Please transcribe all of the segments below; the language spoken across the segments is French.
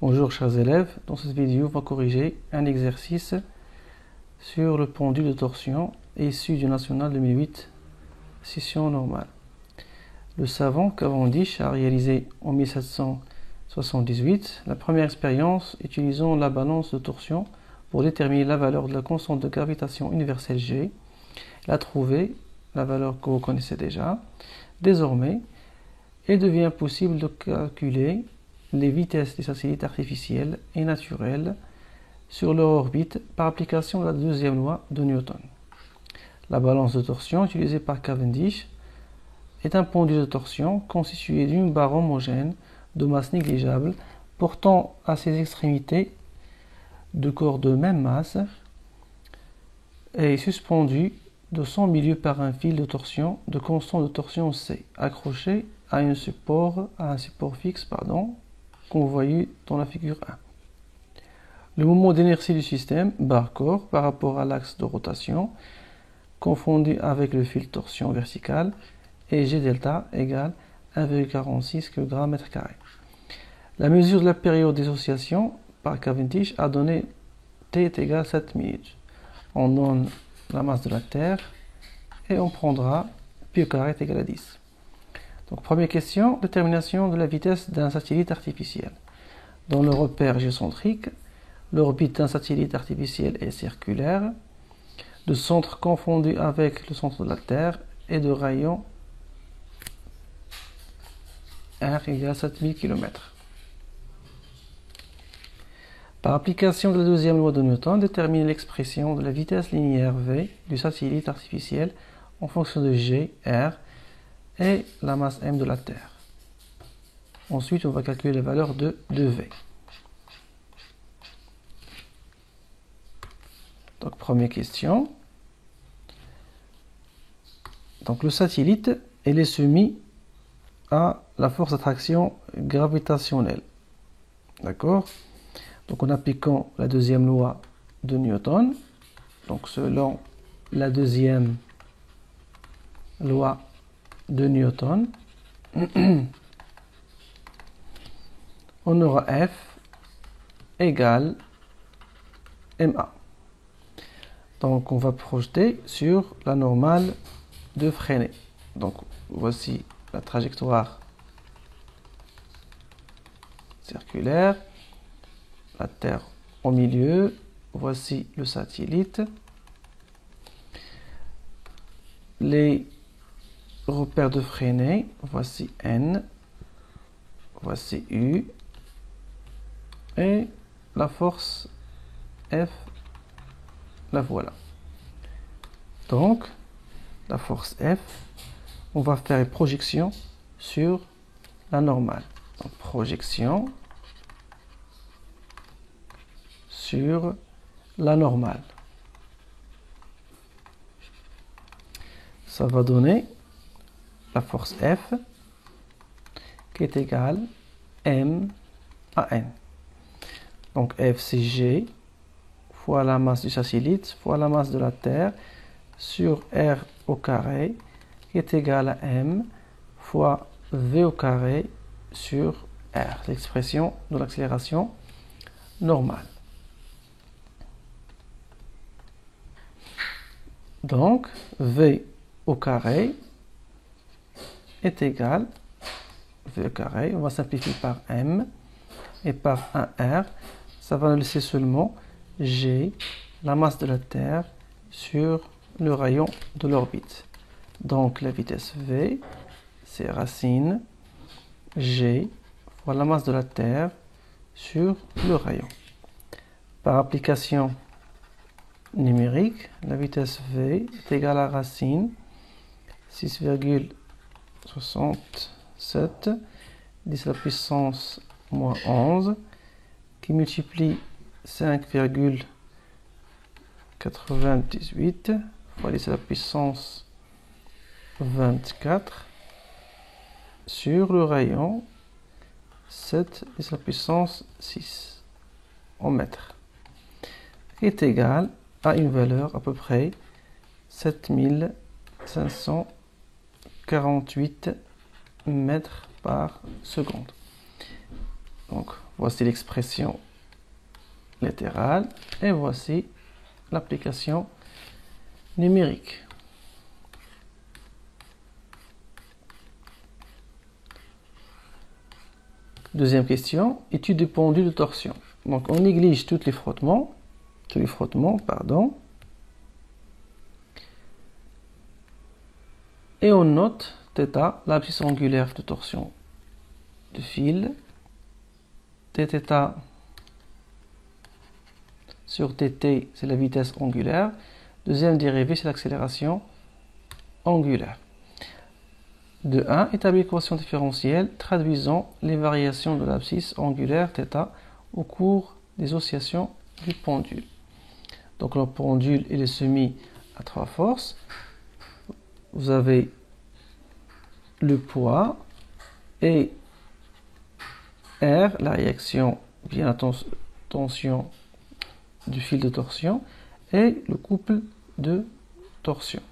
Bonjour chers élèves, dans cette vidéo on va corriger un exercice sur le pendule de torsion issu du National 2008, session normale. Le savant Cavendish a réalisé en 1778 la première expérience utilisant la balance de torsion pour déterminer la valeur de la constante de gravitation universelle G. Il a trouvé la valeur que vous connaissez déjà. Désormais, il devient possible de calculer les vitesses des satellites artificiels et naturels sur leur orbite par application de la deuxième loi de Newton. La balance de torsion utilisée par Cavendish est un pendule de torsion constitué d'une barre homogène de masse négligeable portant à ses extrémités deux corps de même masse et suspendu de son milieu par un fil de torsion de constante de torsion C, accroché à un support fixe, qu'on voyait dans la figure 1. Le moment d'inertie du système, barre-corps, par rapport à l'axe de rotation, confondu avec le fil de torsion vertical, et G delta égale 1,46 kg/m². La mesure de la période dissociation par Cavendish a donné T est égal à 7 minutes. On donne la masse de la Terre et on prendra pi au carré est égal à 10. Donc première question, détermination de la vitesse d'un satellite artificiel. Dans le repère géocentrique, l'orbite d'un satellite artificiel est circulaire, de centre confondu avec le centre de la Terre et de rayon R égale 7000 km. Par application de la deuxième loi de Newton, détermine l'expression de la vitesse linéaire V du satellite artificiel en fonction de G, R et la masse M de la Terre. Ensuite, on va calculer la valeur de V. Donc, première question. Donc, le satellite, il est soumis à la force d'attraction gravitationnelle. D'accord? Donc, en appliquant la deuxième loi de Newton, donc selon la deuxième loi de Newton, on aura F égale ma. Donc on va projeter sur la normale de Freinet. Donc voici la trajectoire circulaire, la Terre au milieu, voici le satellite. Les repères de Freinet, voici N, voici U, et la force F, la voilà. Donc, la force F, on va faire une projection sur la normale. Donc, projection sur la normale. Ça va donner la force F qui est égale M à N. Donc F c'est G fois la masse du satellite fois la masse de la Terre sur R au carré qui est égal à M fois V au carré sur R, l'expression de l'accélération normale. Donc V au carré est égal V au carré, on va simplifier par M et par 1R, ça va nous laisser seulement G, la masse de la Terre, sur le rayon de l'orbite. Donc la vitesse V, c'est racine G fois la masse de la Terre sur le rayon. Par application numérique, la vitesse V est égale à racine 6,67 10 à la puissance moins 11 qui multiplie 5,98 fois 10 à la puissance 24 sur le rayon 7 10 à la puissance 6 en mètres est égal à une valeur à peu près 7548 mètres par seconde. Donc, voici l'expression littérale et voici l'application numérique. Deuxième question, étude des pendules de torsion. Donc, on néglige tous les frottements, et on note θ, l'abscisse angulaire de torsion de fil, Tθ sur Tt, c'est la vitesse angulaire. Deuxième dérivée, c'est l'accélération angulaire. De 1, établir l'équation différentielle traduisant les variations de l'abscisse angulaire θ au cours des oscillations du pendule. Donc le pendule il est soumis à 3 forces. Vous avez le poids et R, la réaction, bien la tension du fil de torsion, et le couple de torsion.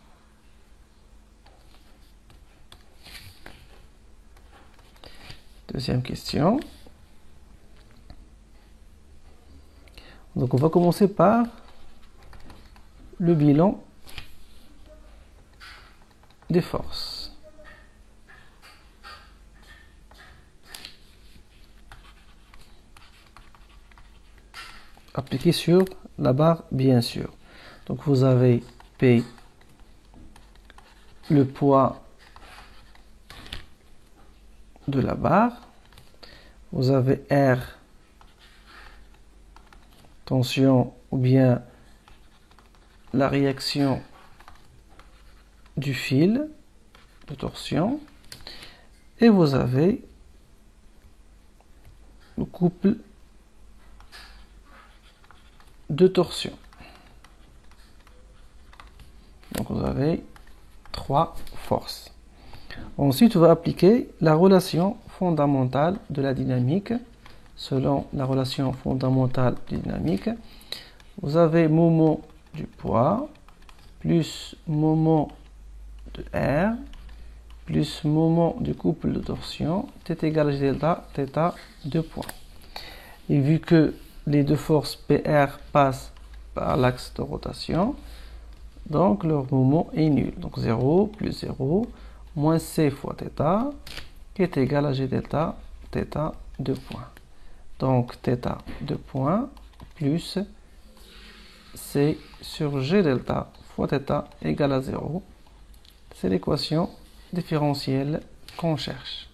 Deuxième question. Donc on va commencer par le bilan des forces. Appliqué sur la barre, bien sûr. Donc vous avez P, le poids de la barre. Vous avez R, tension ou bien la réaction du fil de torsion. Et vous avez le couple de torsion. Donc vous avez 3 forces. Ensuite, on va appliquer la relation fondamentale de la dynamique. Selon la relation fondamentale de la dynamique, vous avez moment du poids plus moment de R plus moment du couple de torsion, T égale G delta, θ, 2 points. Et vu que les deux forces PR passent par l'axe de rotation, donc leur moment est nul. Donc 0 plus 0 moins C fois θ qui est égal à G delta, θ, 2 points. Donc θ, 2 points plus C sur G delta fois θ égale à 0. C'est l'équation différentielle qu'on cherche.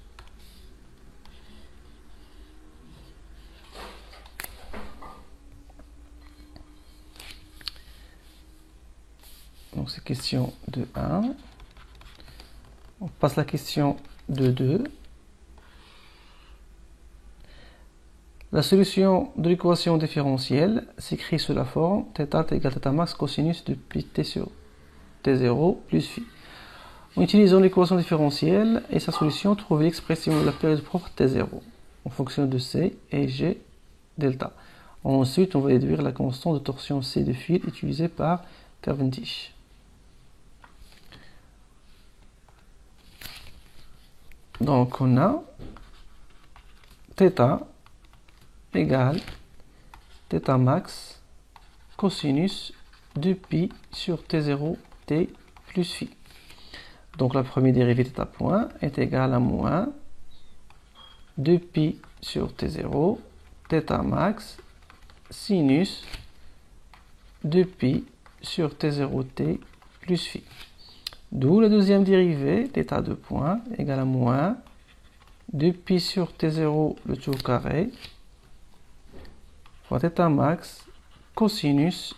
Donc c'est question de 1. On passe à la question de 2. La solution de l'équation différentielle s'écrit sous la forme θ égale θ max cosinus de pi t sur t0 plus phi. En utilisant l'équation différentielle et sa solution, trouvez l'expression de la période propre t0 en fonction de C et G delta. Ensuite, on va déduire la constante de torsion C de fil utilisée par Cavendish. Donc on a θ égale θ max cosinus de pi sur t0 t plus phi. Donc la première dérivée θ point est égale à moins 2 pi sur t0 θ max sinus 2 pi sur t0 t plus phi. D'où la deuxième dérivée, θ 2 points, égale à moins 2 pi sur t0 le tout au carré, fois θ max cosinus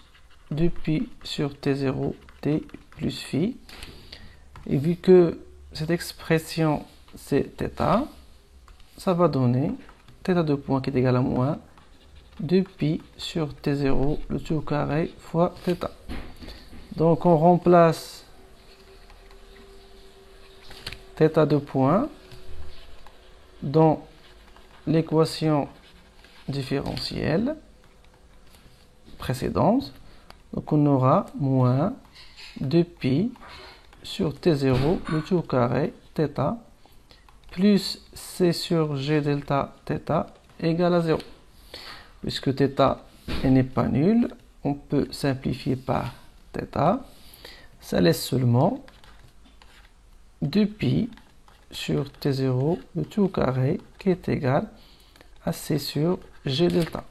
2 pi sur t0 t plus phi. Et vu que cette expression c'est θ, ça va donner θ 2 points qui est égal à moins 2 pi sur t0 le tout au carré fois θ. Donc on remplace θ 2 points dans l'équation différentielle précédente. Donc on aura moins 2 pi sur t0 le tout au carré θ plus c sur g delta θ égale à 0. Puisque θ n'est pas nul, on peut simplifier par θ. Ça laisse seulement 2π sur T0 de tout au carré qui est égal à C sur G delta.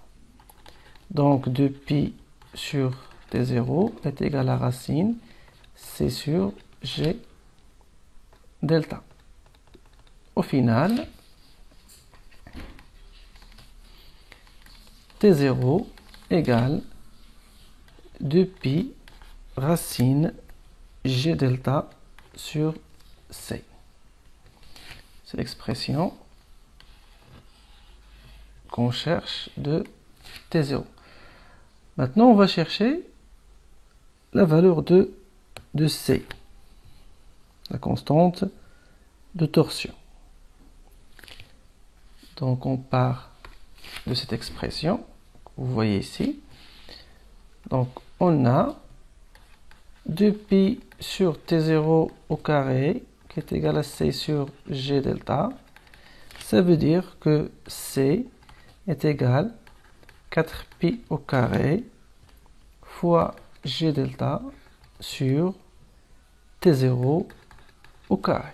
Donc 2π sur T0 est égal à racine C sur G delta. Au final, T0 égale 2π racine G delta sur C. C'est l'expression qu'on cherche de T0. Maintenant, on va chercher la valeur de C, la constante de torsion. Donc, on part de cette expression que vous voyez ici. Donc, on a 2π sur T0 au carré qui est égal à C sur G delta. Ça veut dire que C est égal à 4π au carré fois G delta sur T0 au carré.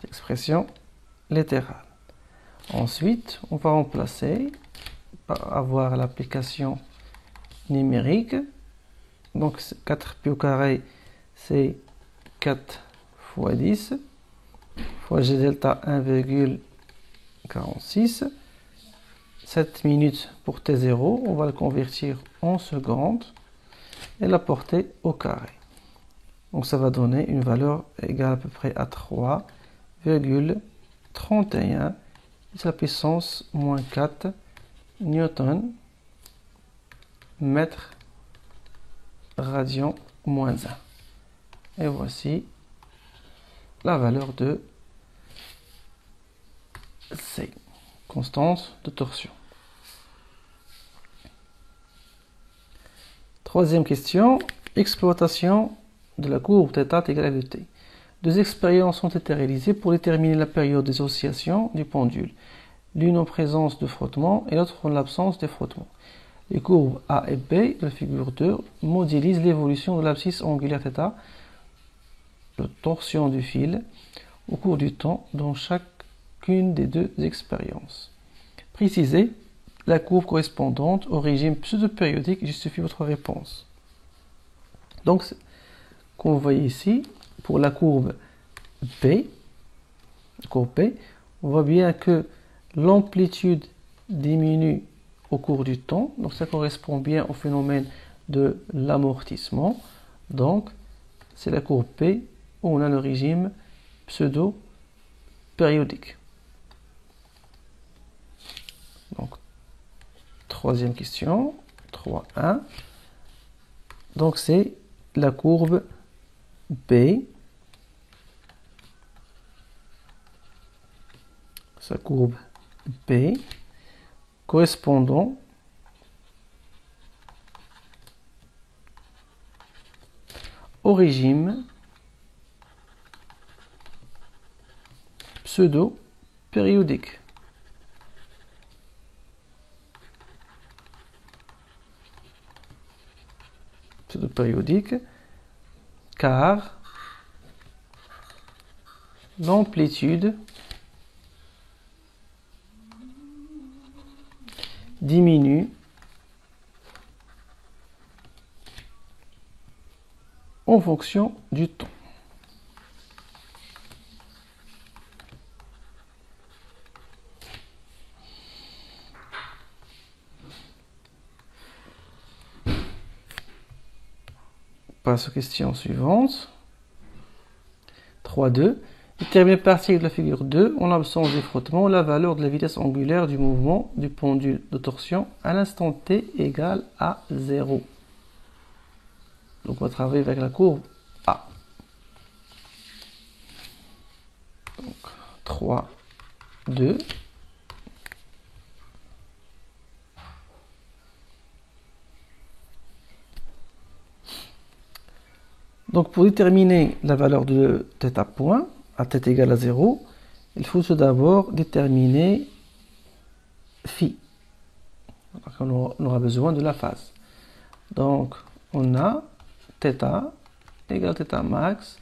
Expression littérale. Ensuite, on va remplacer par avoir l'application numérique. Donc 4π au carré, c'est 4 fois 10 fois G delta 1,46. 7 minutes pour T0, on va le convertir en secondes et la porter au carré. Donc ça va donner une valeur égale à peu près à 3,31 la puissance moins 4 newton mètre radian moins 1. Et voici la valeur de C, constante de torsion. Troisième question, exploitation de la courbe θ égale à t. Deux expériences ont été réalisées pour déterminer la période des oscillations du pendule, l'une en présence de frottement et l'autre en l'absence de frottement. Les courbes A et B de la figure 2 modélisent l'évolution de l'abscisse angulaire θ, de torsion du fil, au cours du temps dans chacune des deux expériences. Précisez la courbe correspondante au régime pseudo-périodique et justifiez votre réponse. Donc, comme vous voyez ici, pour la courbe P, on voit bien que l'amplitude diminue au cours du temps. Donc, ça correspond bien au phénomène de l'amortissement. Donc, c'est la courbe P où on a le régime pseudo-périodique. Donc, troisième question, 3.1. Donc, c'est la courbe B. Sa courbe B correspondant au régime pseudo-périodique. Pseudo-périodique car l'amplitude diminue en fonction du temps. Passe aux questions suivantes. 3.2. Déterminer par article de la figure 2, en l'absence des frottements, la valeur de la vitesse angulaire du mouvement du pendule de torsion à l'instant t égale à 0. Donc on va travailler avec la courbe A. Donc 3, 2. Donc pour déterminer la valeur de θ point, à t égale à 0, il faut tout d'abord déterminer phi. Donc, on aura besoin de la phase. Donc, on a θ égale θ max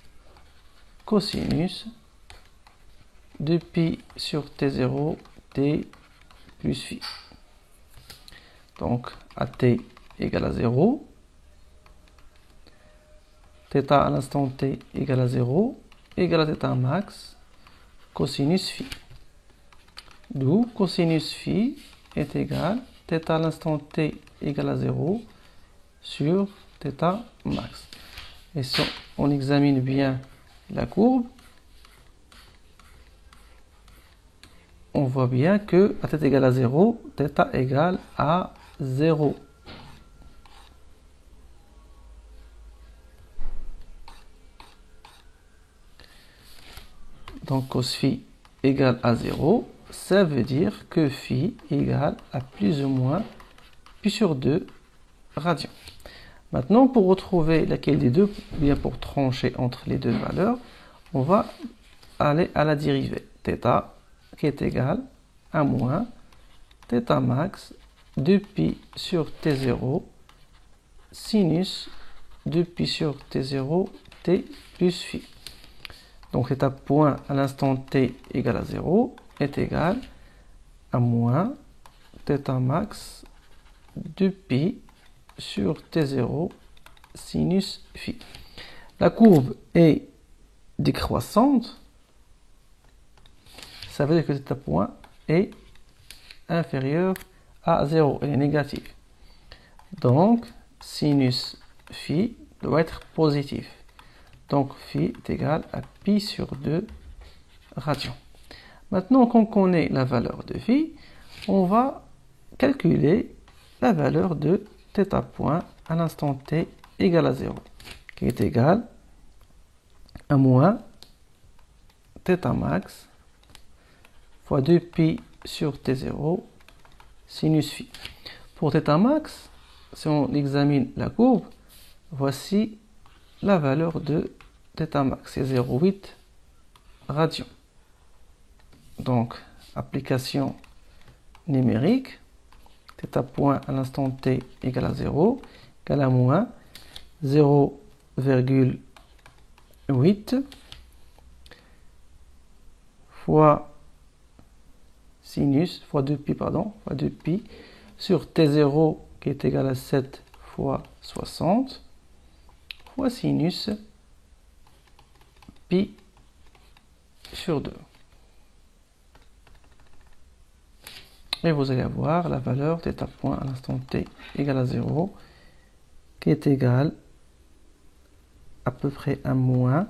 cosinus de pi sur t0 t plus phi. Donc, à t égale à 0, θ à l'instant t égale à 0, égale à θ max cosinus phi. D'où cosinus phi est égal θ à l'instant t égale à 0 sur θ max. Et si on examine bien la courbe, on voit bien que à θ égale à 0, θ égale à 0. Donc cos phi égale à 0, ça veut dire que phi égale à plus ou moins pi sur 2 radians. Maintenant, pour retrouver laquelle des deux, bien pour trancher entre les deux valeurs, on va aller à la dérivée. θ qui est égal à moins θ max de pi sur t0 sinus de pi sur t0 t plus phi. Donc θ point à l'instant t égale à 0 est égal à moins θ max de pi sur t0 sinus phi. La courbe est décroissante, ça veut dire que θ point est inférieur à 0, elle est négative. Donc, sinus phi doit être positif. Donc, phi est égal à pi sur 2 radians. Maintenant qu'on connaît la valeur de phi, on va calculer la valeur de θ point à l'instant t égale à 0, qui est égal à moins θ max fois 2pi sur t0 sinus phi. Pour θ max, si on examine la courbe, voici la valeur de θ max, c'est 0,8 radians. Donc, application numérique, θ point à l'instant t égale à 0, égale à moins 0,8 fois sinus, fois 2pi, pardon, fois 2pi sur t0 qui est égal à 7 fois 60 fois sinus pi sur 2. Et vous allez avoir la valeur θ point à l'instant t égale à 0 qui est égal à peu près à moins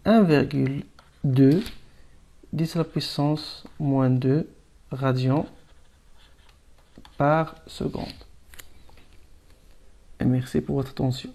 1,2 10 à la puissance moins 2 radians par seconde. Et merci pour votre attention.